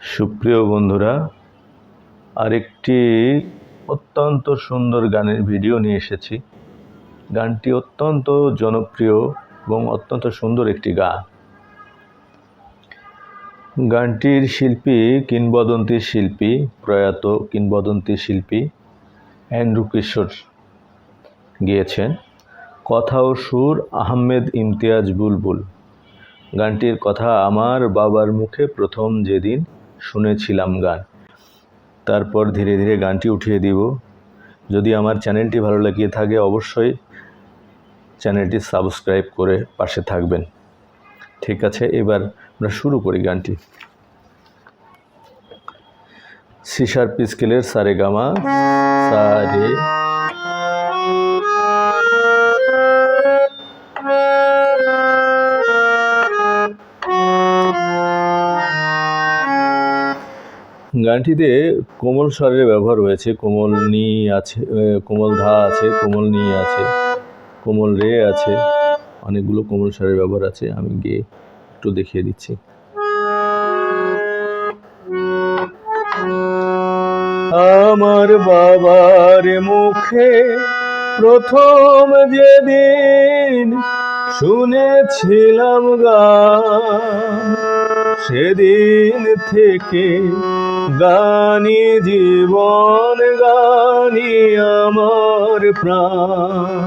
সুপ্রিয় বন্ধুরা, আরেকটি অত্যন্ত সুন্দর গানের ভিডিও নিয়ে এসেছি। গানটি অত্যন্ত জনপ্রিয় এবং অত্যন্ত সুন্দর একটি গান। গানটির শিল্পী প্রয়াত কিংবদন্তি শিল্পী এন্ড্রু কিশোর গেয়েছেন। কথা ও সুর আহমেদ ইমতিয়াজ বুলবুল। গানটির কথা আমার বাবার মুখে প্রথম যেদিন শুনেছিলাম গান। তারপর ধীরে ধীরে গানটি উঠিয়ে দিব। যদি আমার চ্যানেলটি ভালো লাগিয়ে থাকে অবশ্যই চ্যানেলটি সাবস্ক্রাইব করে পাশে থাকবেন। ঠিক আছে, এবার আমরা শুরু করি গানটি। সি শার্প স্কেলের সারেগামা সারে, গানটিতে কোমল স্বরের ব্যবহার হয়েছে। কোমল নি আছে, কোমল ধা আছে, কোমল নি আছে, কোমল রে আছে, অনেকগুলো কোমল স্বরের ব্যবহার আছে। আমি গিয়ে একটু দেখিয়ে দিচ্ছি। আমার বাবার মুখে প্রথম যেদিন শুনেছিলাম গান, সেদিন থেকে গানি জীবন, গানি আমার প্রাণ।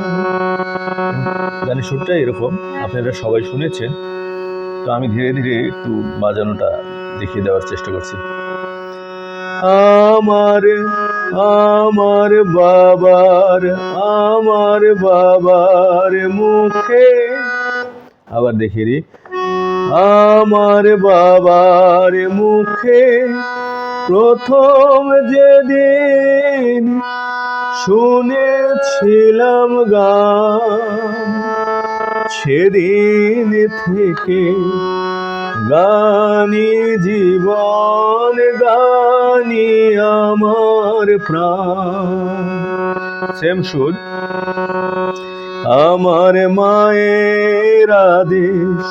গানের সুরটা এরকম, আপনারা সবাই শুনেছেন, তো আমি ধীরে ধীরে একটু বাজানোটা দেখিয়ে দেওয়ার চেষ্টা করছি। আমার বাবার মুখে, আবার দেখিয়ে দিই। আমার বাবার মুখে প্রথম যেদিন শুনেছিলাম গান, সেদিন থেকে গানি জীবন, গানি আমার প্রাণ। সেম সুর। আমার মায়ের আদেশ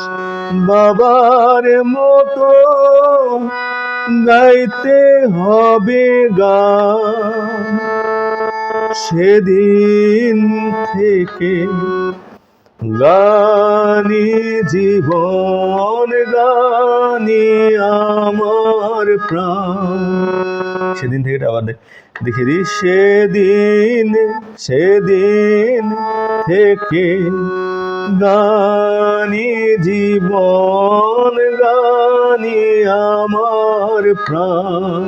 বাবার মতো গাইতে হবে গান, সেদিন থেকে গানি জীবন, গানি আমার প্রাণ। সেদিন থেকে আবার দেখিয়ে দিই। সেদিন থেকে গানি জীবন, গানি আমার প্রাণ।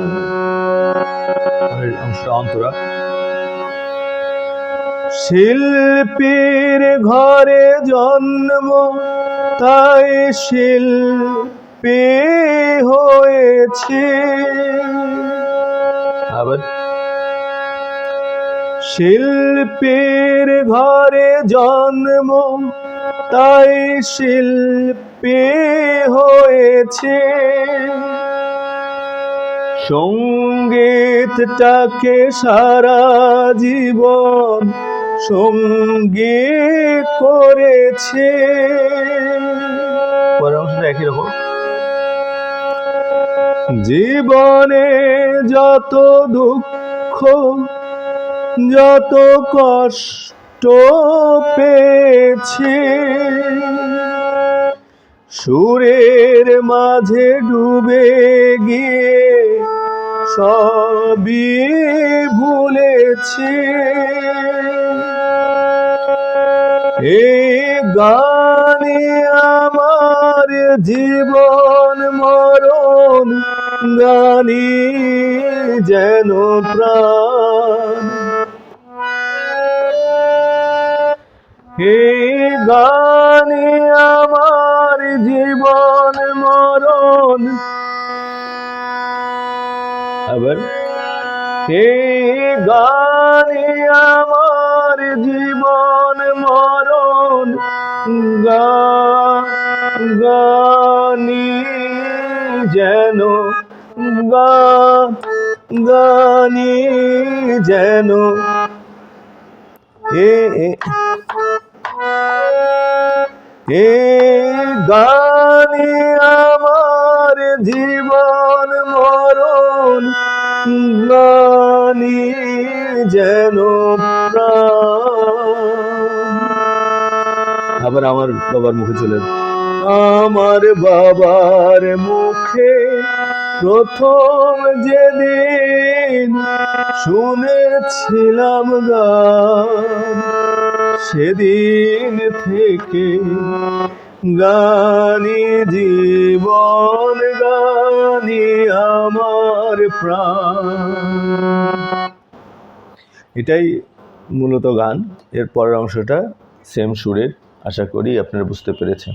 অন্তরা। শিল্পীর ঘরে জন্ম, তাই শিল্পী হয়েছে। আবার শিল্পীর ঘরে জন্ম, তাই শিল্পী হয়েছে। সঙ্গীতটাকে সারা জীবন সঙ্গীত করেছে। একই রকম। জীবনে যত দুঃখ, যত কষ্ট পেয়েছে, সুরের মাঝে ডুবে গিয়ে সবই ভুলেছে। এই গানে আমার জীবন মরণ, গানি যেন প্রাণ। এই গানে আমার জীবন মরণ। আবার এই গানে আমার জীবন মরণ, গানি যেন, গানি যেন গানে আমার জীবন যেন প্রাণ। আবার আমার বাবার মুখে চলে যাবে। আমার বাবার মুখে প্রথম যেদিন শুনেছিলাম গান, সেদিন থেকে গানি জীবন, গানি আমার প্রাণ। এটাই মূলত গান। এর পরের অংশটা সেম সুরের, আশা করি আপনারা বুঝতে পেরেছেন।